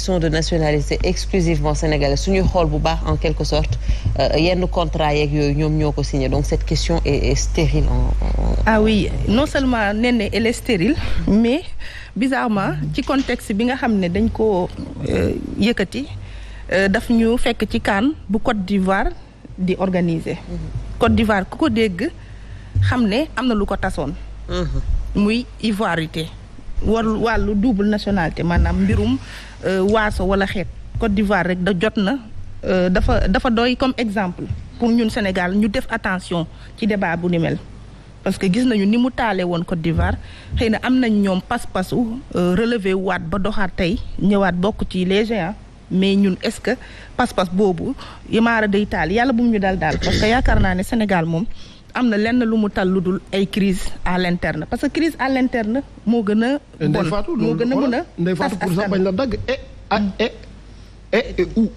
sont de nationalité exclusivement sénégalaise suñuy xool bu baax en quelque sorte yenn contrat yeeg yooyu ñoom ñoo ko signé donc cette question est stérile Ah oui, non seulement Néné elle est stérile mais bizarrement ci contexte bi nga xam ne dañ ko yëkkati daf ñu fekk ci CAN bu Côte d'Ivoire di organiser. Côte d'Ivoire ku ko dégg xam ne am na lu ko tasoon. muy ivoirité wàllu double nationalité maanaam mbirum waaso wala xeet Côte d'Ivoire rek da jot na dafa doy comme exemple pour ñun Sénégal ñu def attention ci débat bu ni mel. Parce que gis nañu ni mu taale woon Côte d'Ivoire xëy na am nañ ñoom pas-pasu relever waat ba doxaat tey ñëwaat bokk ci les géants mais ñun est-ce que pas-pas boobu yamaara day taal yàlla bu mu ñu daal parce que yaakaar naa ne Sénégal moom am na lenn lu mu tal lu dul ay crise à l'interne parce que crise à l'interne moo gën a bon moo gën a mën a Ndeye Fatou pour sax bañ la dagg ou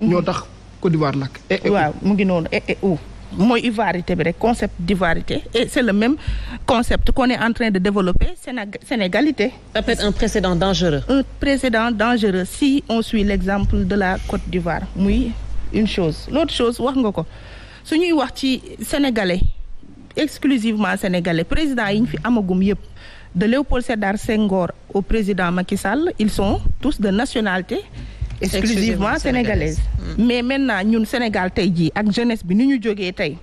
ñoo tax Côte d'Ivoire lakk waaw mu ngi noonu ou mooy ivoirité bi rek concept d'ivoirité et c'est le même concept qu'on est en train de développer sénégalité. Ça peut être un précédent dangereux. Un précédent dangereux si on suit l'exemple de la Côte d'Ivoire muy une chose l'autre chose wax nga ko su ñuy wax ci sénégalais exclusivement sénégalais président yi ñu fi amagum yépp de Léopold Sédar Senghor au président Macky Sall ils sont tous de nationalité exclusivement sénégalaise. Mais maintenant ñun Sénégal tey jii ak jeunesse bi ni ñu jógee tey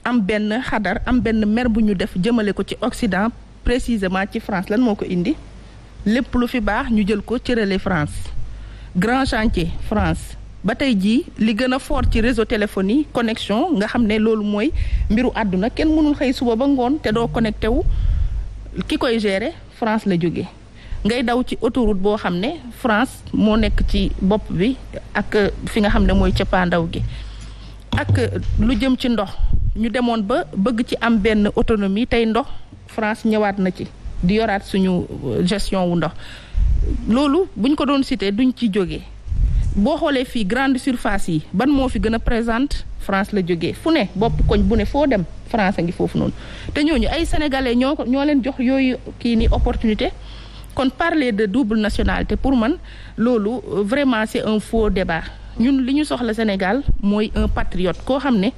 am benn xadar am benn mer bu ñu def jëmale ko ci Occident précisément ci France lan moo ko indi lépp lu fi baax ñu jël ko cërale France grand chantier France ba tey jii li gën a fort ci réseau téléphonie connexion nga xam ne loolu mooy mbiru àdduna kenn mënul xëy suba ba ngoon te doo connecté wu ki koy gérer France la jógee ngay daw ci autoroute boo xam ne France moo nekk ci bopp bi ak fi nga xam ne mooy cëppaandaw gi ak lu jëm ci ndox ñu demoon ba bëgg ci am benn autonomie tey ndox France ñëwaat na ci di yoraat suñu gestion wu ndox loolu buñ ko doon cité duñ ci jógee boo xoolee fii grande surface yi ban moo fi gën a présente France la jógee fu ne bopp koñ bu ne foo dem France a ngi foofu noonu te ñooñu ay sénégalais ñoo leen jox yooyu kii ni opportunité. Kon parler de double nationalité pour man loolu vraiment c'est un faux débat ñun li ñu soxla Sénégal mooy un patriote koo xam ne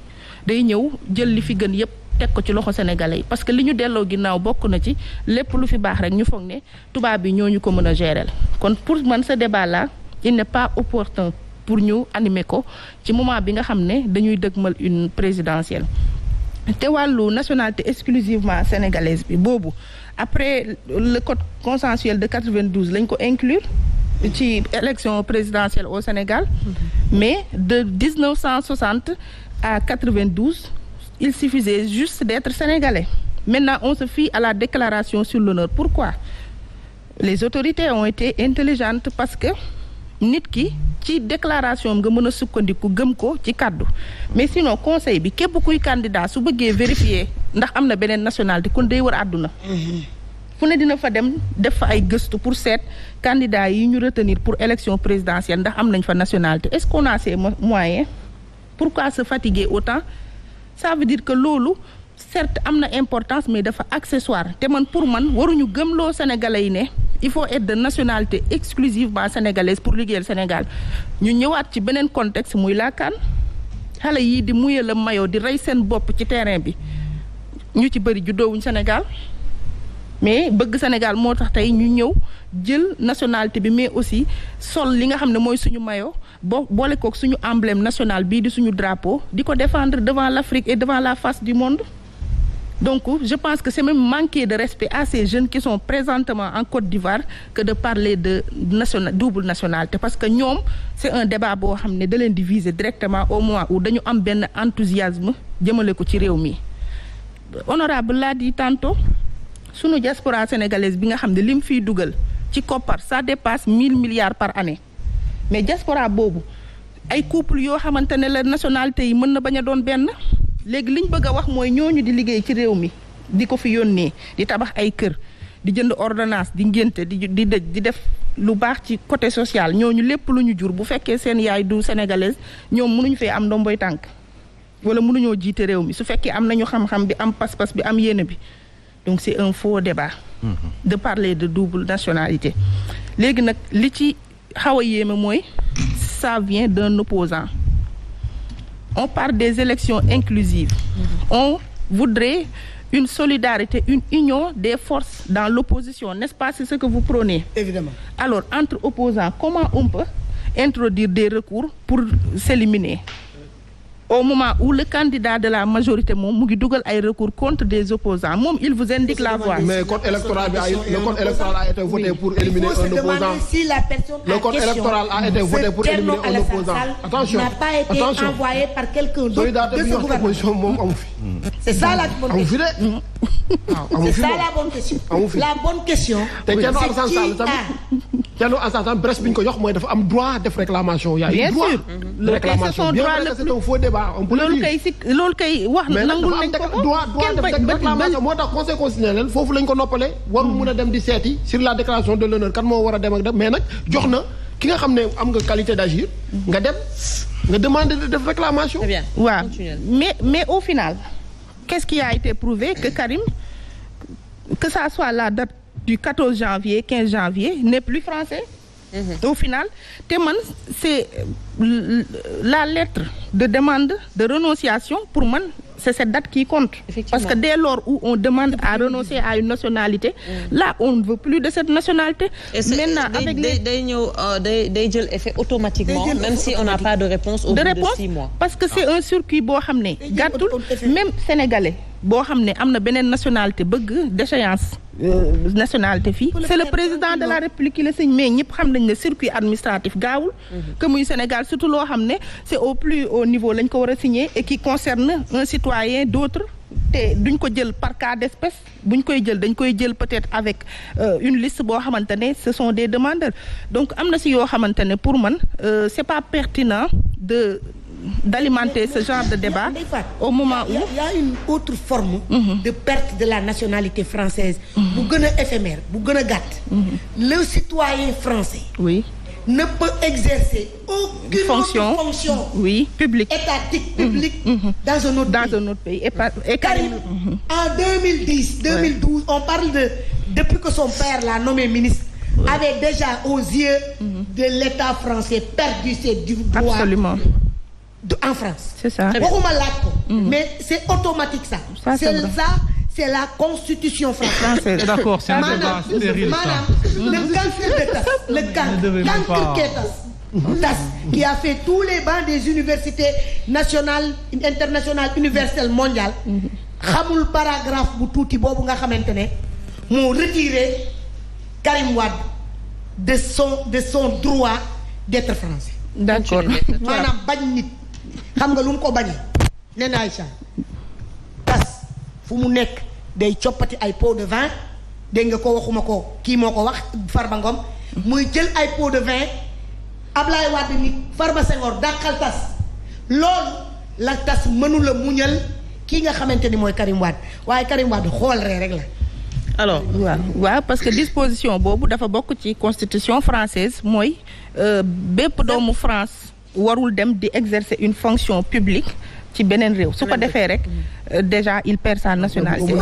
day ñëw jël li fi gën yépp teg ko ci loxo sénégalais yi parce que li ñu delloo ginnaaw bokk na ci lépp lu fi baax rek ñu foog ne tubaab bi ñooñu ko mën a gérer kon pour man ce débat là il n'est pas opportun pour ñu animer ko ci moment bi nga xam ne dañuy dëgmal une présidentielle te wàllu nationalité exclusivement sénégalaise bi boobu après le code consensuel de 92 lañ ko inclure ci élection présidentielle au Sénégal mais de 1960 à 92 il suffisait juste d'être sénégalais maintenant on se fie à la déclaration sur l'honneur pourquoi les autorités ont été intelligentes parce que nit ki ci déclaration nga mën a sukkandiku gëm ko ci kàddu mais sinon conseil bi képp kuy candidat su bëggee vérifier ndax am na beneen nationalité kon day wër àdduna fu ne dina fa dem def fa ay gëstu pour seet candidat yi ñu retenir pour élection présidentielle ndax am nañ fa nationalité est-ce qu'on a ces moyens pourquoi se fatiguer autant ça veut dire que loolu certes am na importance mais dafa accessoire te man pour man waruñu gëmloo sénégalais yi ne il faut être de nationalité exclusivement sénégalaise pour liggéeyal Sénégal ñu ñëwaat ci beneen contexte muy la CAN xale yii di muyee la maillot di rey seen bopp ci terrain bi ñu ci bëri juddoowuñ Sénégal mais bëgg Sénégal moo tax tey ñu ñëw jël nationalité bi mais aussi sol li nga xam ne mooy suñu maillot boole kook suñu emblème national bii di suñu drapeau di ko défendre devant l'Afrique et devant la face du monde. Donc, je pense que c'est même manquer de respect à ces jeunes qui sont présentement en Côte d'Ivoire que de parler de double nationalité. Parce que nous, c'est un débat qui est divisé directement au moment où nous avons un enthousiasme de ko ci réew mi. Honorable l'a dit tantôt, sunu diaspora sénégalaise bi nga xam ne lim fiy dugal ci koppar ça dépasse 1000 milliards par année. Mais diaspora boobu ay couple yoo xamante ne la nationalité yi mën na bañ a doon benn. léegi liñ bëgg a wax mooy ñooñu di liggéey ci réew mi di ko fi yónnee di tabax ay kër di jënd ordonnance di ngénte di dëj di def lu baax ci côté social ñooñu lépp lu ñu jur bu fekkee seen yaay du sénégalaise ñoom mënuñu fee am ndomboy tànk wala mënuñoo jiite réew mi su fekkee am nañu xam-xam bi am pas-pas bi am yéene bi donc c'est un faux débat de parler de double nationalité léegi nag li ci xaw a yéeme mooy ça vient d'un opposant on parle des élections inclusives on voudrait une solidarité, une union des forces dans l'opposition, n'est-ce pas? C'est ce que vous prônez. Évidemment. Alors, entre opposants, comment on peut introduire des recours pour s'éliminer? Au moment où le candidat de la majorité moom mu ngi dugal ay recours contre des opposants moom il vous indique la voie. Mais le code électoral a été voté pour éliminer un opposant. Si la personne le code électoral a été voté pour éliminer un opposant. Attention, n'a pas été envoyé par quelqu'un d'autre de ce gouvernement. moom amu fi. C'est ça la bonne question. C'est ça la bonne question. La bonne question. te Thierno Alassane Sall presse bi ñu ko jox mooy dafa am droit def réclamation. Il y a un droit de réclamation. Bien vrai que c'est un faux débat. loolu kay wax nangul nañ ko droit def réclamation moo tax conseil constitutionnel foofu lañ ko noppale warul mun a dem di seeti sur la déclaration de l'honneur kan moo war a dem ak dem mais nag jox na ki nga xam ne am nga qualité d'agir nga dem nga demander de def réclamation. Très bien. waaw mais au final qu'est-ce qui a été prouvé que Karim que ça soit la date du 14 janvier 15 janvier n'est plus français. Au final te man c'est la lettre de demande de renonciation pour man c'est cette date qui compte. Parce que dès lors où on demande à renoncer à une nationalité là on ne veut plus de cette nationalité. Maintenant avec les day jël effet automatiquement même si on n'a pas de réponse au bout de 6 mois. Parce que c'est un circuit boo xam ne gàttul même sénégalais boo xam ne am na beneen nationalité bëgg d'échéance nationalité fii c'est le président de la République qui la signe mais ñëpp xam nañ ne circuit administratif gaawul que muy Sénégal surtout loo xam ne c'est au plus haut niveau lañ ko war a signer et qui concerne un citoyen d'autre te duñ ko jël par cas d'espèce buñ koy jël dañ koy jël peut-être avec une liste boo xamante ne ce sont des demandeurs donc am na si yoo xamante ne pour man c'est pas pertinent d'alimenter ce genre de débat au moment où il y a une autre forme de perte de la nationalité française bu gën a éphémère bu gën a gàtt le citoyen français ne peut exercer aucune fonction publique étatique publique dans un autre pays et Karim en 2012 on parle depuis que son père l'a nommé ministre avait déjà aux yeux de l'État français perdu ses droits absolument en France. C'est ça. waxuma laaj ko. mais c'est automatique ça. C'est la constitution française. D'accord, c'est un débat stérile ça. Le cancre TAS qui a fait tous les bancs des universités nationales internationales universelles mondiales xamul paragraphe bu tuuti boobu nga xamante ne moo retiré Karim Wade de son droit d'être français. D'accord. maanaam bañ nit xam nga lu mu ko bañee nee na Aïcha tas fu mu nekk day coppati ay pot de vin dégg nga ko waxuma ko kii moo ko wax Farba Ngom muy jël ay pot de vin Ablaye Wade nit Farba Senghor dàqal tas loolu la tas mënula muñal kii nga xamante ni mooy Karim Wade waaye Karim Wade xool rek la. Alors waaw parce que disposition boobu dafa bokk ci constitution française mooy bépp doomu France warul dem di exercer une fonction publique ci beneen réew su ko defee rek déjà il perd sa nationalité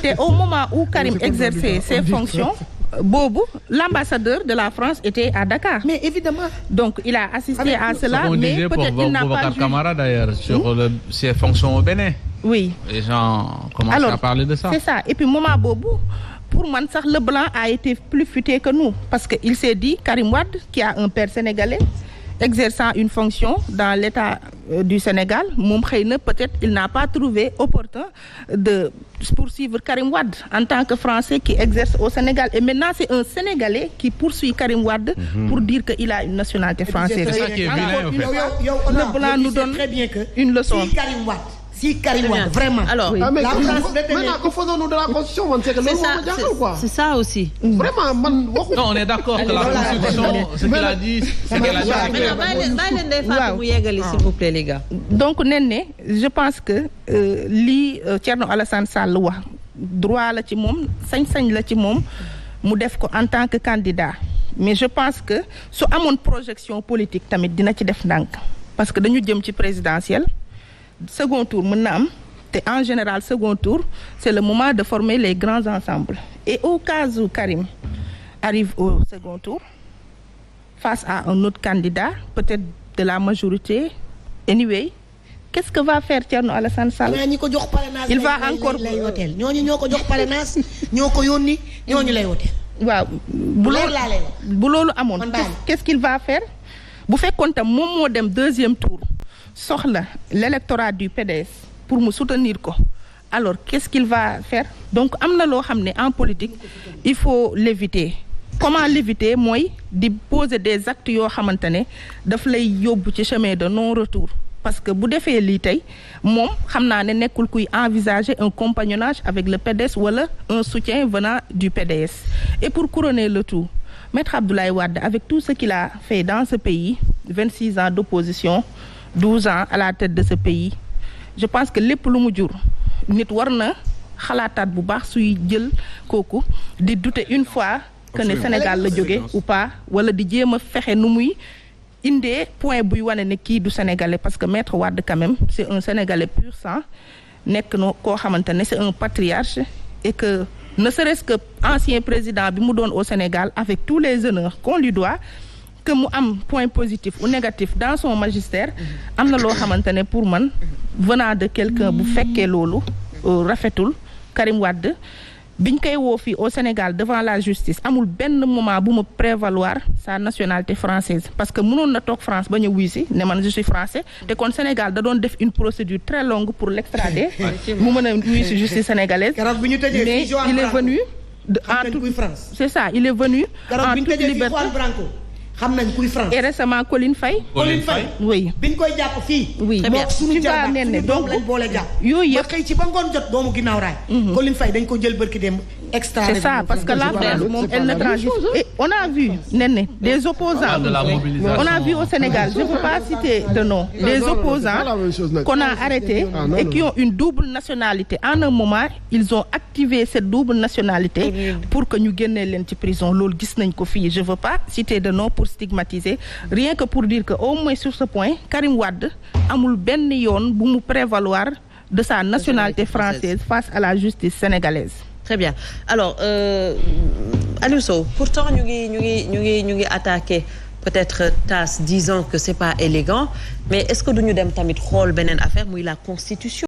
te au moment où Karim exerçait ses fonctions boobu l'ambassadeur de la France était à Dakar. Mais évidemment. Donc il a assisté à cela mais peut-être il n'a pas joué. Camara d'ailleurs sur ses fonctions au Bénin. Oui. Les gens commencent à parler de ça. C'est ça et puis moment boobu pour man sax le blanc a été plus futé que nous parce que il s'est dit Karim Wade qui a un père sénégalais exerçant une fonction dans l'État du Sénégal moom xëy na peut-être il n'a pas trouvé opportun de poursuivre Karim Wade en tant que Français qui exerce au Sénégal et maintenant c'est un Sénégalais qui poursuit Karim Wade pour dire que il a une nationalité française. C'est ça qui est vilain en fait. Le blanc nous donne très bien que une leçon. Si Karim Wade vraiment. Alors la France maintenant que faisons-nous de la constitution man c'est que loolu moo ma jaaxal quoi. C'est ça aussi. Vraiment man waxu. Non on est d'accord que la constitution ce qu'elle a dit c'est qu'elle a dit. Maintenant bàyyi leen day Fatou mu yeggali s'il vous plaît les gars. Donc nen ne je pense que lii Thierno Alassane Sall wax droit la ci moom sañ-sañ la ci moom mu def ko en tant que candidat mais je pense que su amoon projection politique tamit dina ci def ndànk parce que dañu jëm ci présidentielle. Second tour mën na am te en général second tour c'est le moment de former les grands ensembles et au cas où Karim arrive au second tour face à un autre candidat peut-être de la majorité anyway qu'est-ce que va faire Thierno Alassane Sall. ñi ko jox parrainage il va encore lay woteel ñooñu ñoo ko jox parrainage ñoo ko yónni ñooñu lay woteel. waaw bu loolu amoon qu'est-ce qu'il va faire bu fekkoon tam moom moo dem deuxième tour soxla l'électorat du PDS pour mu soutenir ko alors qu'est-ce qu'il va faire donc am na loo xam ne en politique il faut l'éviter. Comment l'éviter mooy di poser des actes yoo xamante ne daf lay yóbbu ci chemin de non-retour parce que bu defee lii tey moom xam naa ne nekkul kuy envisager un compagnonnage avec le PDS wala un soutien venant du PDS. Et pour couronner le tout, Maître Abdoulaye Wade avec tout ce qu'il a fait dans ce pays 26 ans d'opposition 12 ans à la tête de ce pays je pense que lépp lu mu jur nit war na xalaataat bu baax suy jël kooku di douter une fois que ne Sénégal la jóge ou pas wala di jéem a fexe nu muy indee point buy wane ne kii du sénégalais parce que Maître Wade quand même c'est un sénégalais pur sang nekk na koo xamante ne c'est un patriarche et que ne serait-ce que ancien président bi mu doon au Sénégal avec tous les honneurs qu'on lui doit que mu am point positif ou négatif dans son magistère am na loo xamante ne pour man venant de quelqu'un bu fekkee loolu rafetul Karim Wade biñ koy woo fii au Sénégal devant la justice amul benn moment bu ma prévaloir sa nationalité française parce que mënoon na toog France ba ñu wuy si ne man je suis français te kon Sénégal da doon def une procédure très longue pour l'extrader mu mën a wuy si justice sénégalaise mais il est venu c'est ça il est venu en toute liberté xam nañ kuy France. Et récemment Colin Faye. Oui. biñ koy jàpp fii. oui moom suñu jarbaat suñu doom lañ boole jàpp. yooyu yëpp ba xëy ci ba ngoon jot doomu ginnaaw raay. Colin Faye dañ ko jël barki dem extra. C'est ça parce que la France moom elle ne transige. Et on a vu des opposants. On a vu au Sénégal je ne peux pas citer de nom. Des opposants qu'on a arrêtés et qui ont une double nationalité. En un moment ils ont activé cette double nationalité pour que ñu génnee leen ci prison loolu gis nañ ko fii je veux pas citer de nom pour stigmatiser rien que pour dire que au moins sur ce point Karim Wade amul benn yoon bu mu prévaloir de sa nationalité française face à la justice sénégalaise. Très bien alors Aliou Sow pourtant ñu ngi attaqué peut-être TAS disant que c'est pas élégant mais est-ce que duñu dem tamit xool beneen affaire muy la constitution.